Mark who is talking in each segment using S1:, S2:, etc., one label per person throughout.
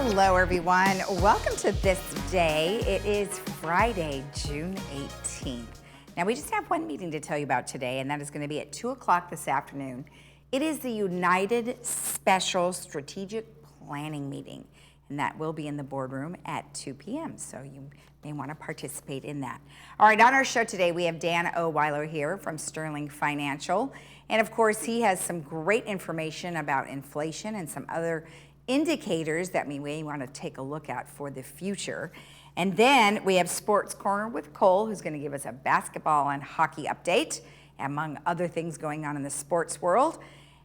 S1: Hello, everyone. Welcome to This Day. It is Friday, June 18th. Now, we just have one meeting to tell you about today, and that is going to be at 2 o'clock this afternoon. It is the United Special Strategic Planning Meeting, and that will be in the boardroom at 2 p.m., so you may want to participate in that. All right, on our show today, we have Dan Oweiler here from Sterling Financial, and of course, he has some great information about inflation and some other indicators that we may want to take a look at for the future. And then we have Sports Corner with Cole, who's going to give us a basketball and hockey update, among other things going on in the sports world.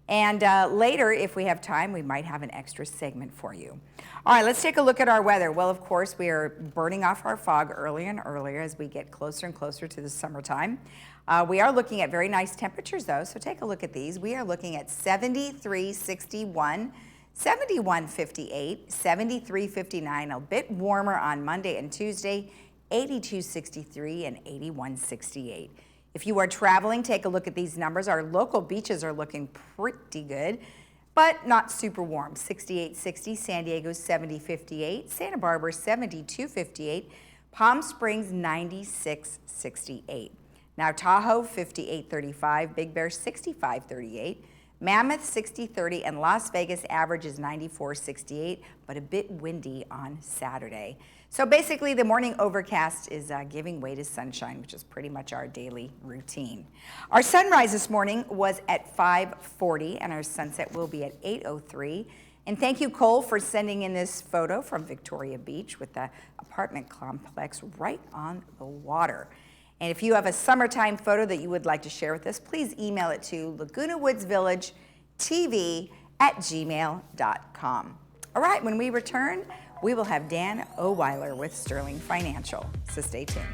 S1: And later, if we have time, we might have an extra segment for you. All right, let's take a look at our weather. Well, of course, we are burning off our fog earlier and earlier as we get closer and closer to the summertime. We are looking at very nice temperatures, though, so take a look at these. We are looking at 73-61, 71-58, 73-59, a bit warmer on Monday and Tuesday, 82-63 and 81-68. If you are traveling, take a look at these numbers. Our local beaches are looking pretty good, but not super warm. 68-60, San Diego 70-58, Santa Barbara 72-58, Palm Springs 96-68. Now Tahoe 58-35, Big Bear 65-38, Mammoth 60-30, and Las Vegas averages 94-68, but a bit windy on Saturday. So basically the morning overcast is giving way to sunshine, which is pretty much our daily routine. Our sunrise this morning was at 5:40, and our sunset will be at 8:03. And thank you, Cole, for sending in this photo from Victoria Beach with the apartment complex right on the water. And if you have a summertime photo that you would like to share with us, please email it to Laguna Woods Village TV@gmail.com. All right, when we return, we will have Dan Oweiler with Sterling Financial, so stay tuned.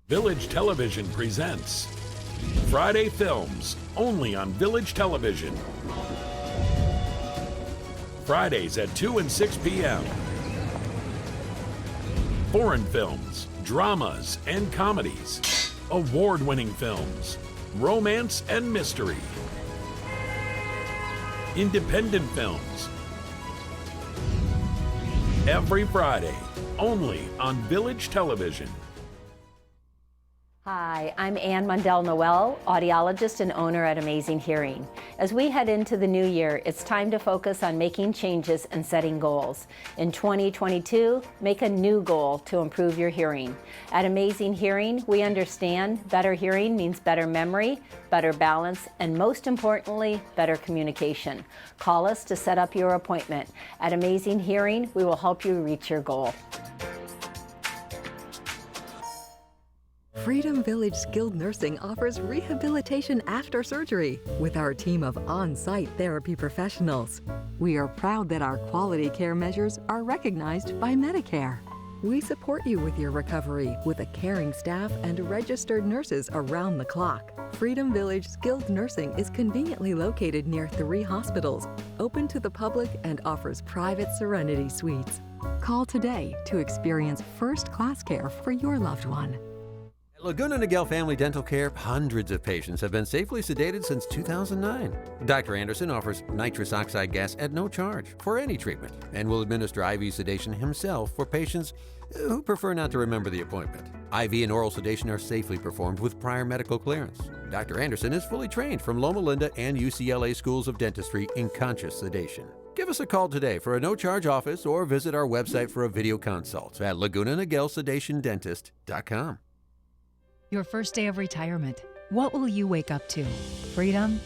S2: Village Television presents Friday Films, only on Village Television. Fridays at 2 and 6 p.m. Foreign films, dramas and comedies, award-winning films, romance and mystery, independent films. Every Friday, only on Village Television.
S3: Hi, I'm Ann Mundell-Noel, audiologist and owner at Amazing Hearing. As we head into the new year, it's time to focus on making changes and setting goals. In 2022, make a new goal to improve your hearing. At Amazing Hearing, we understand better hearing means better memory, better balance, and most importantly, better communication. Call us to set up your appointment. At Amazing Hearing, we will help you reach your goal.
S4: Freedom Village Skilled Nursing offers rehabilitation after surgery with our team of on-site therapy professionals. We are proud that our quality care measures are recognized by Medicare. We support you with your recovery with a caring staff and registered nurses around the clock. Freedom Village Skilled Nursing is conveniently located near 3 hospitals, open to the public, and offers private Serenity suites. Call today to experience first-class care for your loved one.
S5: Laguna Niguel Family Dental Care, hundreds of patients have been safely sedated since 2009. Dr. Anderson offers nitrous oxide gas at no charge for any treatment and will administer IV sedation himself for patients who prefer not to remember the appointment. IV and oral sedation are safely performed with prior medical clearance. Dr. Anderson is fully trained from Loma Linda and UCLA Schools of Dentistry in conscious sedation. Give us a call today for a no-charge office or visit our website for a video consult at lagunaniguelsedationdentist.com.
S6: Your first day of retirement. What will you wake up to? Freedom?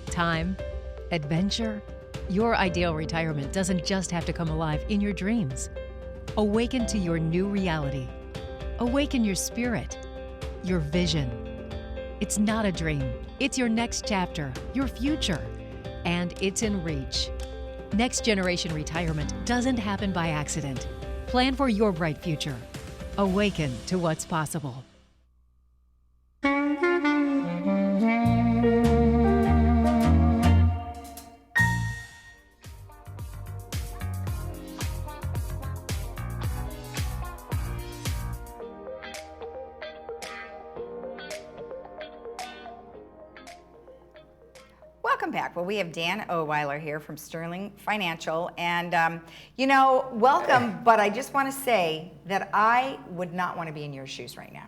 S6: Time? Adventure? Your ideal retirement doesn't just have to come alive in your dreams. Awaken to your new reality. Awaken your spirit, your vision. It's not a dream. It's your next chapter, your future, and it's in reach. Next generation retirement doesn't happen by accident. Plan for your bright future. Awaken to what's possible.
S1: welcome back. Well, we have Dan Oweiler here from Sterling Financial. And, you know, welcome, but I just want to say that I would not want to be in your shoes right now.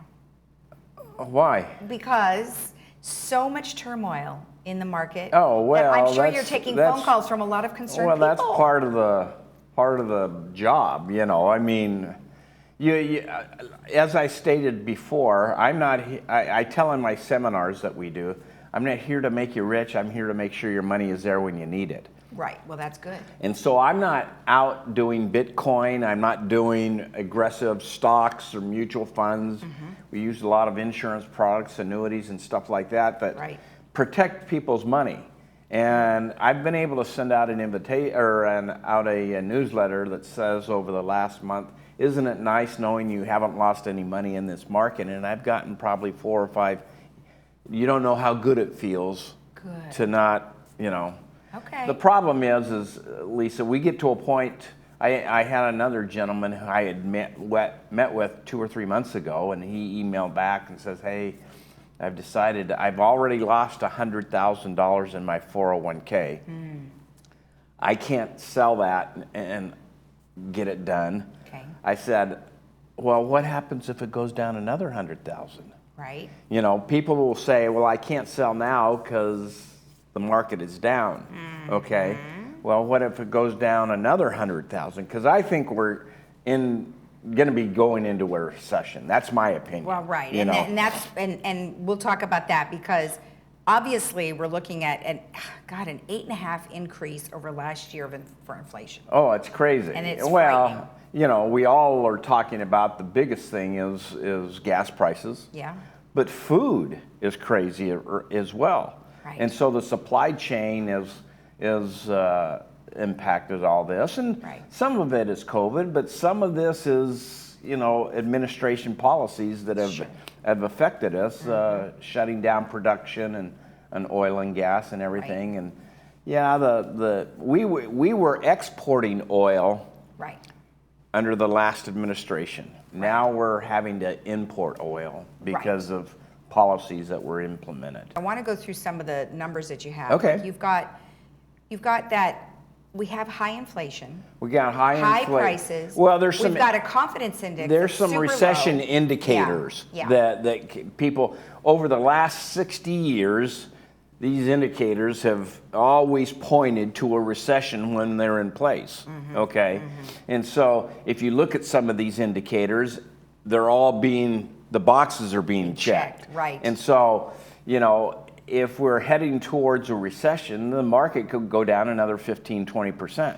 S7: Why?
S1: Because so much turmoil in the market.
S7: Oh, well,
S1: I'm sure you're taking phone calls from a lot of concerned people.
S7: Well, that's part of the job, you know. I mean, you as I stated before, I tell in my seminars that we do, I'm not here to make you rich. I'm here to make sure your money is there when you need it.
S1: Right. Well, that's good.
S7: And so I'm not out doing Bitcoin. I'm not doing aggressive stocks or mutual funds. Mm-hmm. We use a lot of insurance products, annuities, and stuff like that protect people's money. And I've been able to send out an invitation or a newsletter that says over the last month, isn't it nice knowing you haven't lost any money in this market? And I've gotten probably 4 or 5. You don't know how good it feels to not, you know.
S1: Okay.
S7: The problem is Lisa, we get to a point. I had another gentleman who I had met with 2 or 3 months ago, and he emailed back and says, "Hey, I've decided I've already lost $100,000 in my 401k. I can't sell that and get it done."
S1: Okay.
S7: I said, "Well, what happens if it goes down another 100,000?"
S1: Right.
S7: You know, people will say, "Well, I can't sell now because the market is down." Okay. Well, what if it goes down another 100,000? Because I think we're going to be going into a recession. That's my opinion.
S1: Well, right,
S7: you know?
S1: and we'll talk about that because obviously we're looking at an 8.5% increase over last year for inflation.
S7: Oh, it's crazy.
S1: And it's
S7: frightening. You know, we all are talking about the biggest thing is gas prices.
S1: Yeah.
S7: But food is crazy as well.
S1: Right.
S7: And so the supply chain is impacted all this, and some of it is COVID, but some of this is, you know, administration policies that have affected us, shutting down production and oil and gas and everything. And yeah, we were exporting oil under the last administration. Now we're having to import oil because of policies that were implemented.
S1: I want to go through some of the numbers that you have.
S7: Okay.
S1: Like you've got that we have high inflation.
S7: We got high
S1: prices.
S7: Well, we've
S1: got a confidence index.
S7: There's some recession indicators that people over the last 60 years, these indicators have always pointed to a recession when they're in place. Okay, and so if you look at some of these indicators, they're all the boxes are being checked.
S1: Right.
S7: And so, you know, if we're heading towards a recession, the market could go down another 15-20%.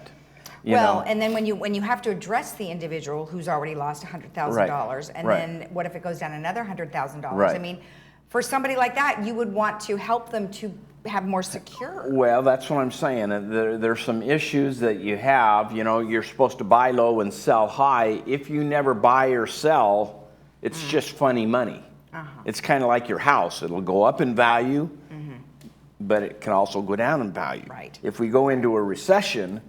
S1: Well, and then when you have to address the individual who's already lost $100,000, and then what if it goes down another $100,000?
S7: Right.
S1: I mean, for somebody like that, you would want to help them to have more secure.
S7: Well, that's what I'm saying. There's some issues that you have. You know, you're supposed to buy low and sell high. If you never buy or sell, it's just funny money. It's kind of like your house. It'll go up in value, but it can also go down in value.
S1: Right.
S7: If we go into a recession,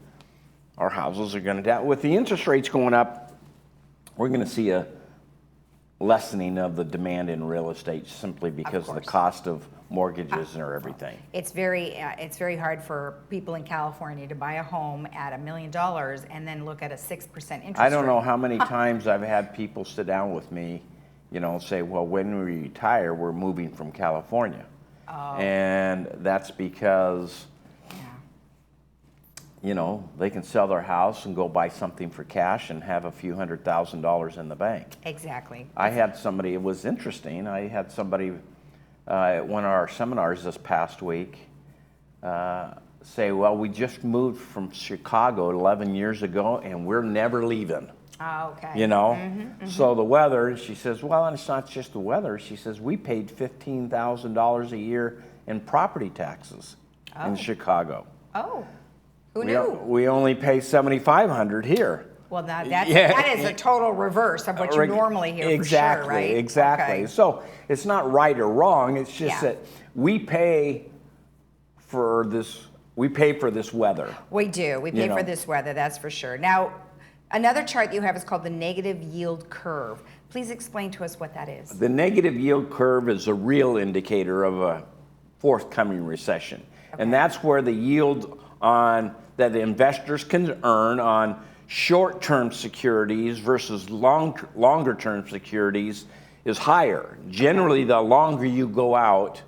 S7: our houses are going to down. With the interest rates going up, we're going to see a lessening of the demand in real estate simply because of the cost of mortgages and everything.
S1: It's very hard for people in California to buy a home at $1 million and then look at a 6% interest rate.
S7: I don't know how many times I've had people sit down with me, you know, say, well, when we retire, we're moving from California. And that's because, you know, they can sell their house and go buy something for cash and have a few $100,000 in the bank.
S1: Exactly.
S7: I had somebody, it was interesting, I had somebody at one of our seminars this past week say, well, we just moved from Chicago 11 years ago and we're never leaving.
S1: Oh, okay.
S7: You know? So the weather, she says, well, and it's not just the weather. She says, we paid $15,000 a year in property taxes in Chicago.
S1: Oh, who knew?
S7: We only pay $7,500 here.
S1: Well, now that is a total reverse of what you normally hear for sure, right?
S7: Exactly. Okay. So it's not right or wrong. It's just that we pay for this. We pay for this weather.
S1: We do. We pay for this weather. That's for sure. Now, another chart you have is called the negative yield curve. Please explain to us what that is.
S7: The negative yield curve is a real indicator of a forthcoming recession. And that's where the yield on that the investors can earn on short-term securities versus longer-term securities is higher. Generally, the longer you go out,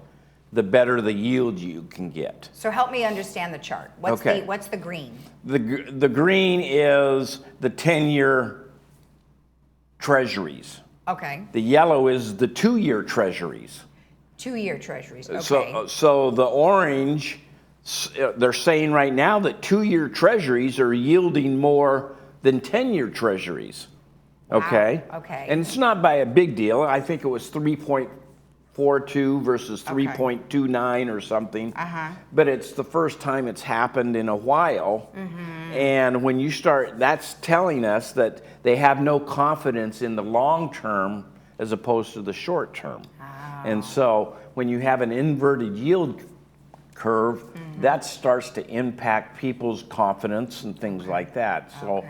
S7: the better the yield you can get.
S1: So help me understand the chart. What's the green?
S7: The green is the 10-year treasuries.
S1: Okay.
S7: The yellow is the 2-year treasuries.
S1: 2-year treasuries. Okay.
S7: So the orange, they're saying right now that 2-year treasuries are yielding more than 10-year treasuries. Okay.
S1: Wow. Okay.
S7: And it's not by a big deal. I think it was 3.42 versus 3.29 or something. But it's the first time it's happened in a while. And when you start, that's telling us that they have no confidence in the long term as opposed to the short term. And so when you have an inverted yield curve, that starts to impact people's confidence and things like that. So,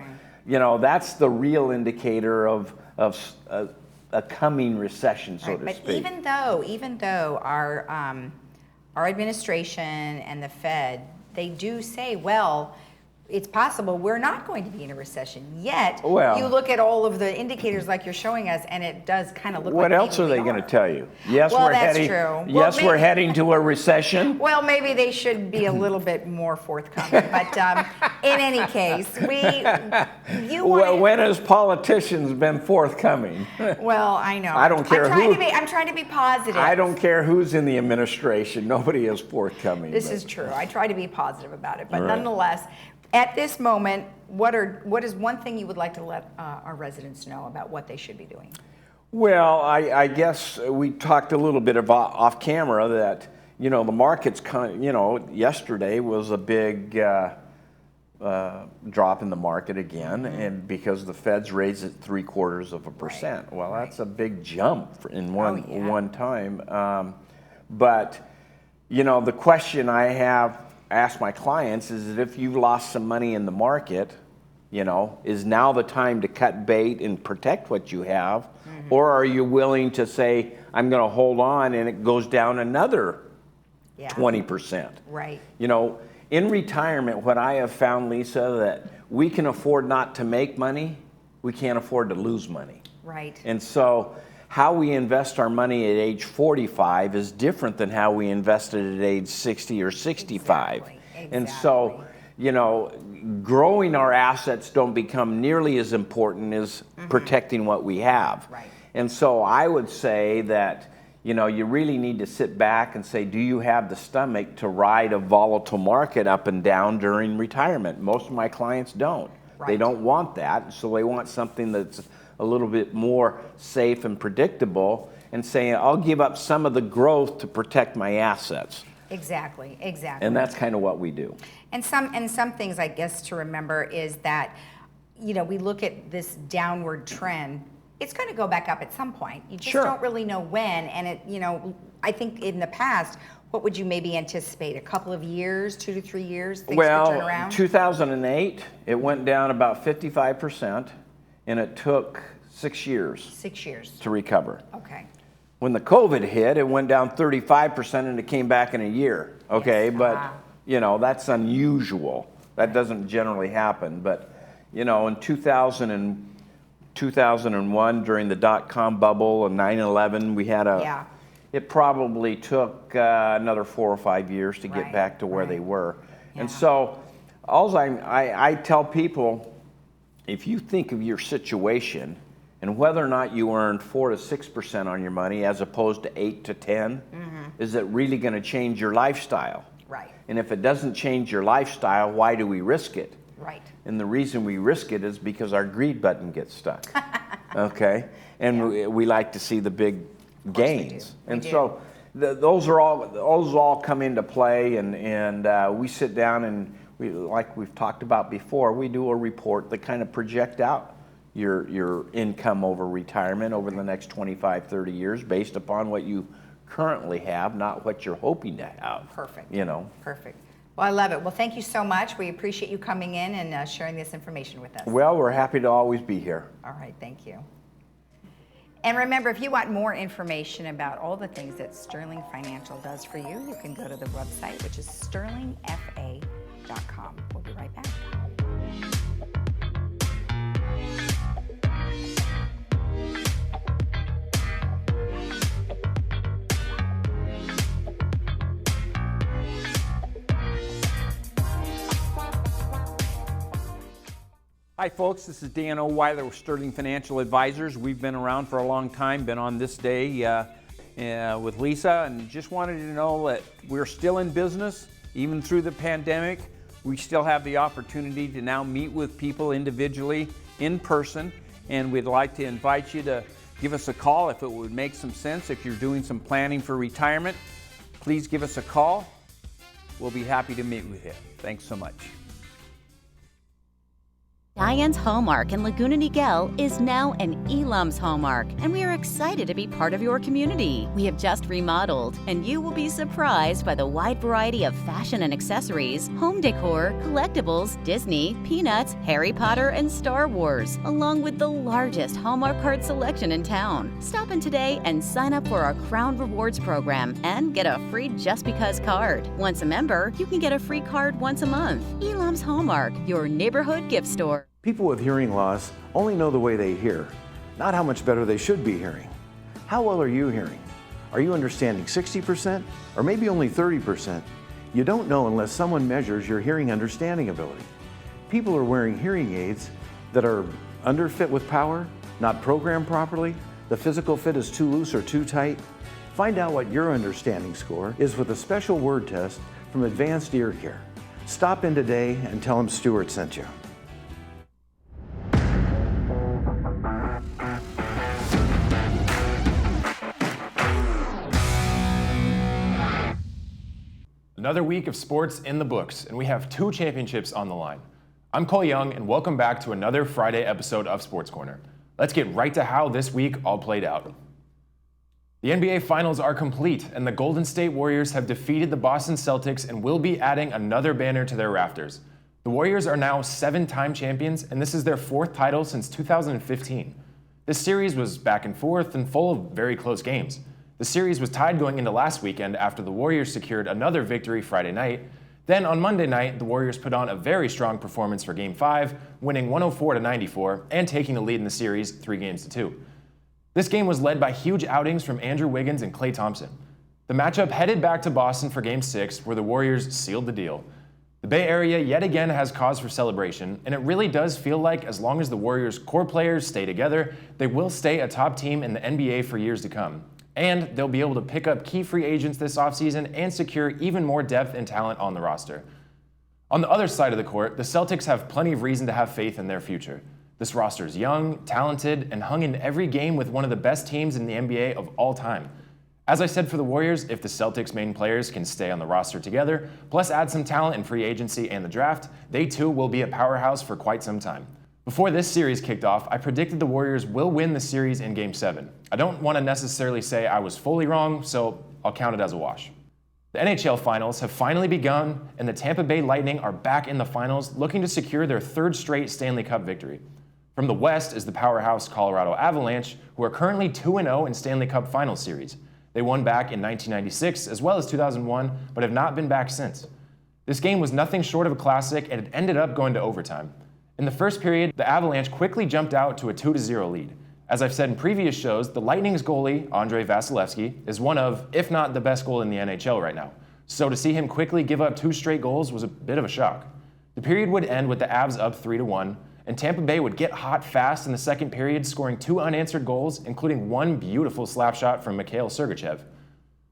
S7: you know, that's the real indicator of a coming recession, so to speak.
S1: But even though our administration and the Fed, they do say, well, it's possible we're not going to be in a recession yet. You look at all of the indicators like you're showing us, and it does kind of look like
S7: what else are they going to tell you? Yes,
S1: well,
S7: we're
S1: that's
S7: heading.
S1: true.
S7: Yes,
S1: well,
S7: we're heading to a recession.
S1: Well, maybe they should be a little bit more forthcoming. But in any case,
S7: when has politicians been forthcoming?
S1: Well, I know.
S7: I don't care
S1: I'm trying to be positive.
S7: I don't care who's in the administration. Nobody is forthcoming.
S1: This is true. I try to be positive about it, but nonetheless. At this moment, what is one thing you would like to let our residents know about what they should be doing?
S7: Well, I guess we talked a little bit about off camera that, you know, the market's kind of, you know, yesterday was a big drop in the market again, and because the Fed's raised it 0.75%. Right. Well, that's a big jump in one time. But, you know, the question I have ask my clients is that if you've lost some money in the market, you know, is now the time to cut bait and protect what you have? Or are you willing to say, I'm going to hold on and it goes down another 20%?
S1: Right.
S7: You know, in retirement, what I have found, Lisa, that we can afford not to make money, we can't afford to lose money.
S1: Right.
S7: And so how we invest our money at age 45 is different than how we invested at age 60 or 65.
S1: Exactly.
S7: And so, you know, growing our assets don't become nearly as important as protecting what we have.
S1: Right.
S7: And so I would say that, you know, you really need to sit back and say, do you have the stomach to ride a volatile market up and down during retirement? Most of my clients don't.
S1: Right.
S7: They don't want that, so they want something that's a little bit more safe and predictable, and saying, I'll give up some of the growth to protect my assets.
S1: Exactly.
S7: And that's kind of what we do.
S1: And some things, I guess, to remember is that, you know, we look at this downward trend. It's going to go back up at some point. You just don't really know when. And it, you know, I think in the past, what would you maybe anticipate? A couple of years, 2 to 3 years, things could turn around?
S7: 2008, it went down about 55%, and it took 6 years.
S1: 6 years.
S7: To recover.
S1: Okay.
S7: When the COVID hit, it went down 35% and it came back in a year. Okay,
S1: yes.
S7: but you know, that's unusual. That doesn't generally happen. But you know, in 2001, during the dot-com bubble and 9/11, we had it probably took another 4 or 5 years to get back to where they were. Yeah. And so, I tell people, if you think of your situation and whether or not you earn 4 to 6% on your money as opposed to 8 to 10, is it really going to change your lifestyle?
S1: Right.
S7: And if it doesn't change your lifestyle, why do we risk it?
S1: Right.
S7: And the reason we risk it is because our greed button gets stuck. Okay? And we like to see the big gains. And so those all come into play, and we sit down and like we've talked about before, we do a report that kind of project out your income over retirement over the next 25, 30 years based upon what you currently have, not what you're hoping to have.
S1: Perfect.
S7: You know.
S1: Perfect. Well, I love it. Well, thank you so much. We appreciate you coming in and sharing this information with us.
S7: Well, we're happy to always be here.
S1: All right, thank you. And remember, if you want more information about all the things that Sterling Financial does for you, you can go to the website, which is sterlingfa.com. We'll be right back.
S8: Hi folks, this is Dan O'Weiler with Sterling Financial Advisors. We've been around for a long time, been on ThisDay with Lisa, and just wanted you to know that we're still in business, even through the pandemic. We still have the opportunity to now meet with people individually in person, and we'd like to invite you to give us a call if it would make some sense. If you're doing some planning for retirement, please give us a call. We'll be happy to meet with you. Thanks so much.
S9: Diane's Hallmark in Laguna Niguel is now an Elam's Hallmark, and we are excited to be part of your community. We have just remodeled, and you will be surprised by the wide variety of fashion and accessories, home decor, collectibles, Disney, Peanuts, Harry Potter, and Star Wars, along with the largest Hallmark card selection in town. Stop in today and sign up for our Crown Rewards program and get a free Just Because card. Once a member, you can get a free card once a month. Elam's Hallmark, your neighborhood gift store.
S10: People with hearing loss only know the way they hear, not how much better they should be hearing. How well are you hearing? Are you understanding 60% or maybe only 30%? You don't know unless someone measures your hearing understanding ability. People are wearing hearing aids that are underfit with power, not programmed properly, the physical fit is too loose or too tight. Find out what your understanding score is with a special word test from Advanced Ear Care. Stop in today and tell them Stuart sent you.
S11: Another week of sports in the books, and we have 2 championships on the line. I'm Cole Young, and welcome back to another Friday episode of Sports Corner. Let's get right to how this week all played out. The NBA Finals are complete, and the Golden State Warriors have defeated the Boston Celtics and will be adding another banner to their rafters. The Warriors are now 7-time champions, and this is their 4th title since 2015. This series was back and forth and full of very close games. The series was tied going into last weekend after the Warriors secured another victory Friday night. Then on Monday night, the Warriors put on a very strong performance for Game 5, winning 104-94 and taking the lead in the series 3-2. This game was led by huge outings from Andrew Wiggins and Klay Thompson. The matchup headed back to Boston for Game 6, where the Warriors sealed the deal. The Bay Area yet again has cause for celebration, and it really does feel like as long as the Warriors' core players stay together, they will stay a top team in the NBA for years to come. And they'll be able to pick up key free agents this offseason and secure even more depth and talent on the roster. On the other side of the court, the Celtics have plenty of reason to have faith in their future. This roster is young, talented, and hung in every game with one of the best teams in the NBA of all time. As I said for the Warriors, if the Celtics' main players can stay on the roster together, plus add some talent in free agency and the draft, they too will be a powerhouse for quite some time. Before this series kicked off, I predicted the Warriors will win the series in Game 7. I don't want to necessarily say I was fully wrong, so I'll count it as a wash. The NHL Finals have finally begun, and the Tampa Bay Lightning are back in the finals, looking to secure their 3rd straight Stanley Cup victory. From the West is the powerhouse Colorado Avalanche, who are currently 2-0 in Stanley Cup Finals series. They won back in 1996 as well as 2001, but have not been back since. This game was nothing short of a classic, and it ended up going to overtime. In the first period, the Avalanche quickly jumped out to a 2-0 lead. As I've said in previous shows, the Lightning's goalie, Andrei Vasilevskiy, is one of, if not the best goal in the NHL right now. So to see him quickly give up 2 straight goals was a bit of a shock. The period would end with the Avs up 3-1, and Tampa Bay would get hot fast in the second period, scoring 2 unanswered goals, including 1 beautiful slap shot from Mikhail Sergachev.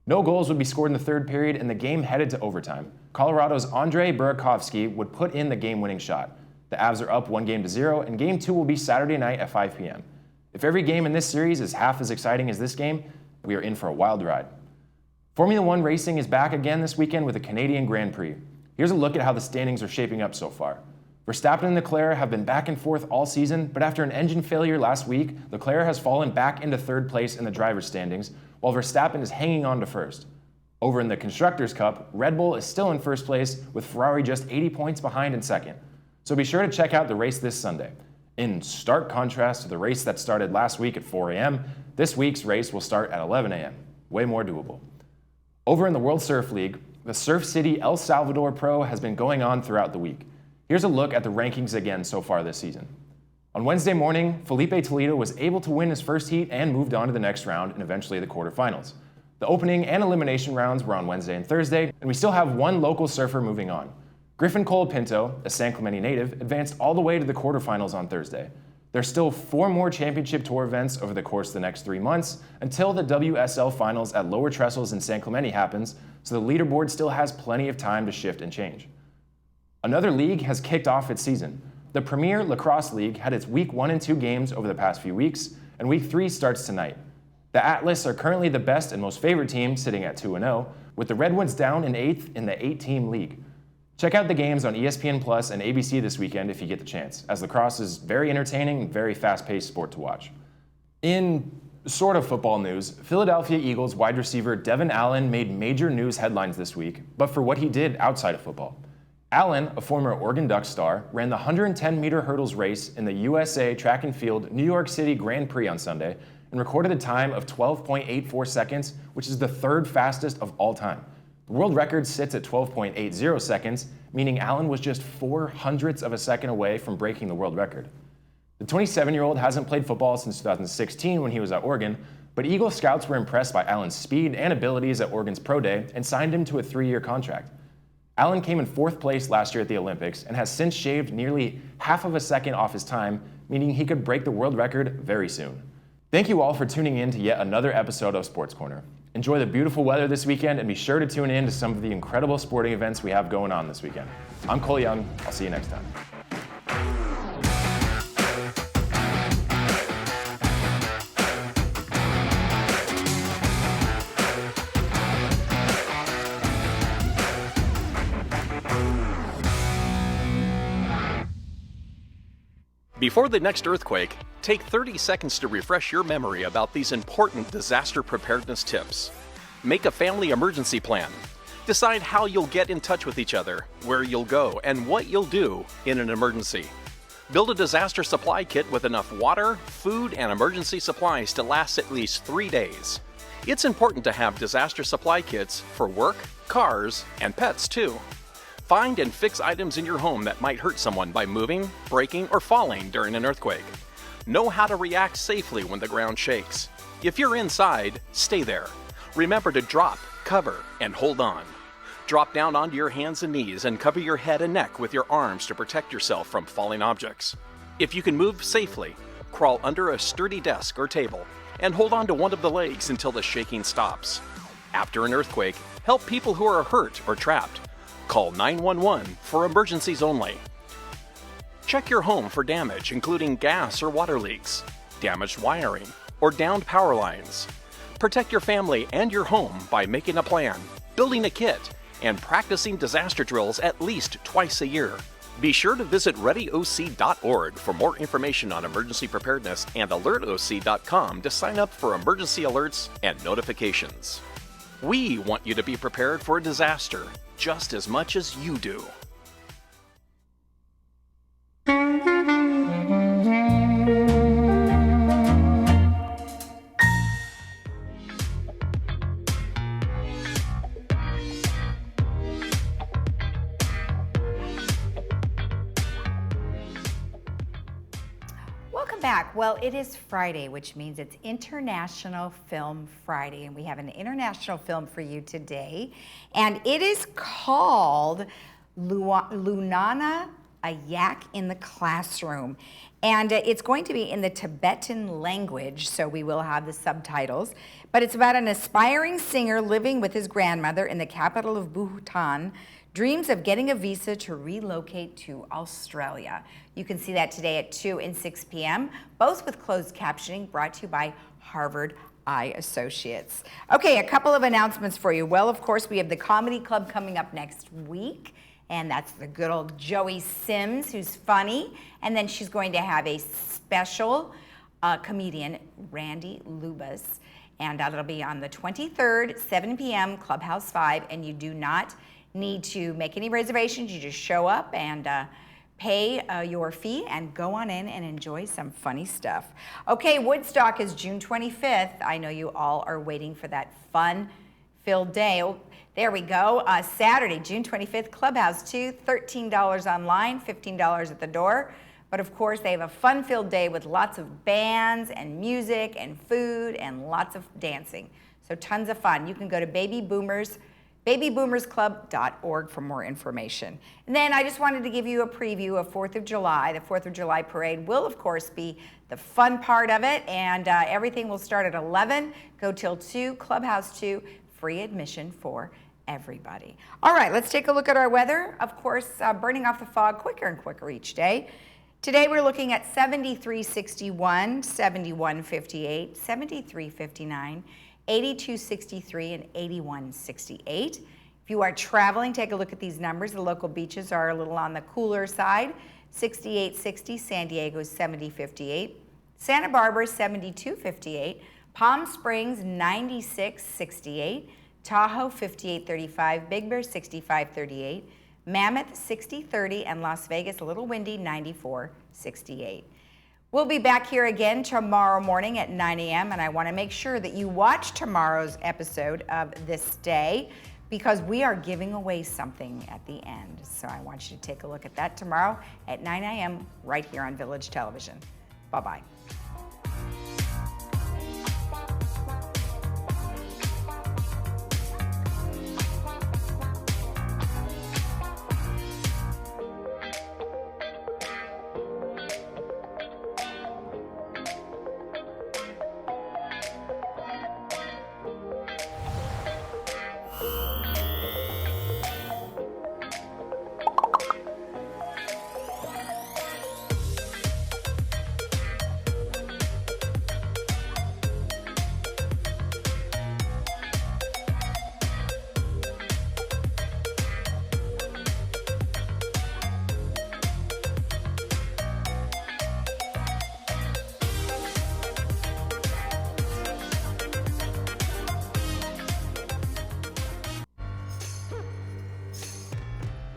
S11: No goals would be scored in the third period, and the game headed to overtime. Colorado's Andrei Burakovsky would put in the game-winning shot. The Avs are up 1-0, and Game 2 will be Saturday night at 5 p.m. If every game in this series is half as exciting as this game, we are in for a wild ride. Formula One racing is back again this weekend with a Canadian Grand Prix. Here's a look at how the standings are shaping up so far. Verstappen and Leclerc have been back and forth all season, but after an engine failure last week, Leclerc has fallen back into 3rd place in the driver's standings, while Verstappen is hanging on to 1st. Over in the Constructors' Cup, Red Bull is still in 1st place, with Ferrari just 80 points behind in 2nd. So be sure to check out the race this Sunday. In stark contrast to the race that started last week at 4 a.m., this week's race will start at 11 a.m. Way more doable. Over in the World Surf League, the Surf City El Salvador Pro has been going on throughout the week. Here's a look at the rankings again so far this season. On Wednesday morning, Felipe Toledo was able to win his first heat and moved on to the next round and eventually the quarterfinals. The opening and elimination rounds were on Wednesday and Thursday, and we still have one local surfer moving on. Griffin Colapinto, a San Clemente native, advanced all the way to the quarterfinals on Thursday. There's still 4 more championship tour events over the course of the next 3 months until the WSL finals at Lower Trestles in San Clemente happens, so the leaderboard still has plenty of time to shift and change. Another league has kicked off its season. The Premier Lacrosse League had its Week 1 and 2 games over the past few weeks, and Week 3 starts tonight. The Atlas are currently the best and most favored team, sitting at 2-0, with the Redwoods down in 8th in the 8-team league. Check out the games on ESPN Plus and ABC this weekend if you get the chance, as lacrosse is very entertaining and very fast-paced sport to watch. In sort of football news, Philadelphia Eagles wide receiver Devin Allen made major news headlines this week, but for what he did outside of football. Allen, a former Oregon Ducks star, ran the 110-meter hurdles race in the USA Track and Field New York City Grand Prix on Sunday and recorded a time of 12.84 seconds, which is the 3rd fastest of all time. The world record sits at 12.80 seconds, meaning Allen was just 0.04 of a second away from breaking the world record. The 27-year-old hasn't played football since 2016 when he was at Oregon, but Eagle scouts were impressed by Allen's speed and abilities at Oregon's Pro Day and signed him to a 3-year contract. Allen came in 4th place last year at the Olympics and has since shaved nearly half of a second off his time, meaning he could break the world record very soon. Thank you all for tuning in to yet another episode of Sports Corner. Enjoy the beautiful weather this weekend and be sure to tune in to some of the incredible sporting events we have going on this weekend. I'm Cole Young. I'll see you next time.
S12: Before the next earthquake, take 30 seconds to refresh your memory about these important disaster preparedness tips. Make a family emergency plan. Decide how you'll get in touch with each other, where you'll go, and what you'll do in an emergency. Build a disaster supply kit with enough water, food, and emergency supplies to last at least 3 days. It's important to have disaster supply kits for work, cars, and pets too. Find and fix items in your home that might hurt someone by moving, breaking, or falling during an earthquake. Know how to react safely when the ground shakes. If you're inside, stay there. Remember to drop, cover, and hold on. Drop down onto your hands and knees and cover your head and neck with your arms to protect yourself from falling objects. If you can move safely, crawl under a sturdy desk or table and hold on to one of the legs until the shaking stops. After an earthquake, help people who are hurt or trapped. Call 911 for emergencies only. Check your home for damage, including gas or water leaks, damaged wiring, or downed power lines. Protect your family and your home by making a plan, building a kit, and practicing disaster drills at least twice a year. Be sure to visit readyoc.org for more information on emergency preparedness and alertoc.com to sign up for emergency alerts and notifications. We want you to be prepared for a disaster just as much as you do.
S1: Welcome back. Well, it is Friday, which means it's International Film Friday, and we have an international film for you today, and it is called Lunana, a Yak in the Classroom, and it's going to be in the Tibetan language, so we will have the subtitles, but it's about an aspiring singer living with his grandmother in the capital of Bhutan, dreams of getting a visa to relocate to Australia. You can see that today at 2 and 6 p.m., both with closed captioning, brought to you by Harvard Eye Associates. Okay, a couple of announcements for you. Well, of course, we have the Comedy Club coming up next week, and that's the good old Joey Sims, who's funny, and then she's going to have a special comedian, Randy Lubas, and that'll be on the 23rd, 7 p.m., Clubhouse 5, and you do not need to make any reservations. You just show up and pay your fee and go on in and enjoy some funny stuff. Okay, Woodstock is June 25th. I know you all are waiting for that fun-filled day. Oh, there we go. Saturday, June 25th, Clubhouse 2, $13 online, $15 at the door. But of course, they have a fun-filled day with lots of bands and music and food and lots of dancing. So tons of fun. You can go to babyboomersclub.org for more information. And then I just wanted to give you a preview of 4th of July. The 4th of July parade will, of course, be the fun part of it, and everything will start at 11, go till 2, Clubhouse 2, free admission for everybody. All right, let's take a look at our weather. Of course, burning off the fog quicker and quicker each day. Today we're looking at 73.61, 71.58, 73.59, 82.63, and 81.68. If you are traveling, take a look at these numbers. The local beaches are a little on the cooler side. 68.60, San Diego 70.58, Santa Barbara 72.58, Palm Springs 96.68, Tahoe 58.35, Big Bear 65.38, Mammoth 60.30, and Las Vegas, a little windy, 94.68. We'll be back here again tomorrow morning at 9 a.m. and I want to make sure that you watch tomorrow's episode of This Day because we are giving away something at the end. So I want you to take a look at that tomorrow at 9 a.m. right here on Village Television. Bye-bye.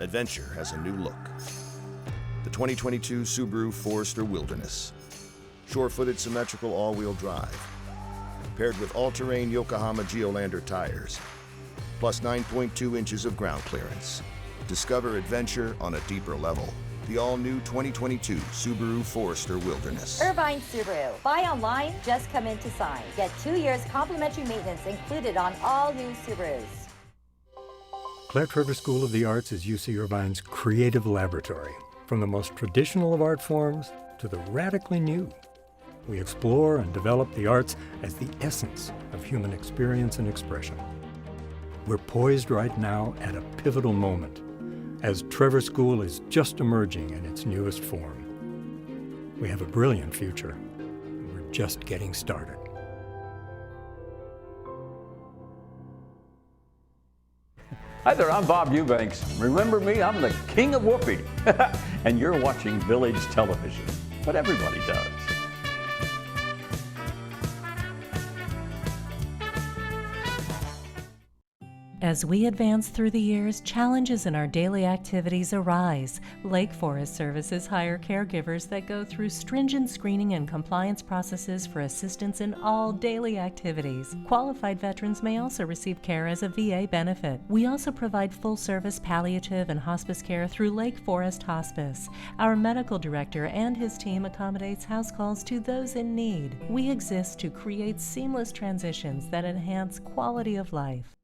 S13: Adventure has a new look. The 2022 Subaru Forester Wilderness. Shore-footed symmetrical all-wheel drive. Paired with all-terrain Yokohama Geolander tires. Plus 9.2 inches of ground clearance. Discover adventure on a deeper level. The all-new 2022 Subaru Forester Wilderness.
S14: Irvine Subaru. Buy online, just come in to sign. Get 2 years complimentary maintenance included on all new Subarus.
S15: Claire Trevor School of the Arts is UC Irvine's creative laboratory. From the most traditional of art forms to the radically new. We explore and develop the arts as the essence of human experience and expression. We're poised right now at a pivotal moment, as Trevor School is just emerging in its newest form. We have a brilliant future, and we're just getting started.
S8: Hi there, I'm Bob Eubanks. Remember me? I'm the king of whoopee. And you're watching Village Television. But everybody does.
S16: As we advance through the years, challenges in our daily activities arise. Lake Forest Services hire caregivers that go through stringent screening and compliance processes for assistance in all daily activities. Qualified veterans may also receive care as a VA benefit. We also provide full-service palliative and hospice care through Lake Forest Hospice. Our medical director and his team accommodates house calls to those in need. We exist to create seamless transitions that enhance quality of life.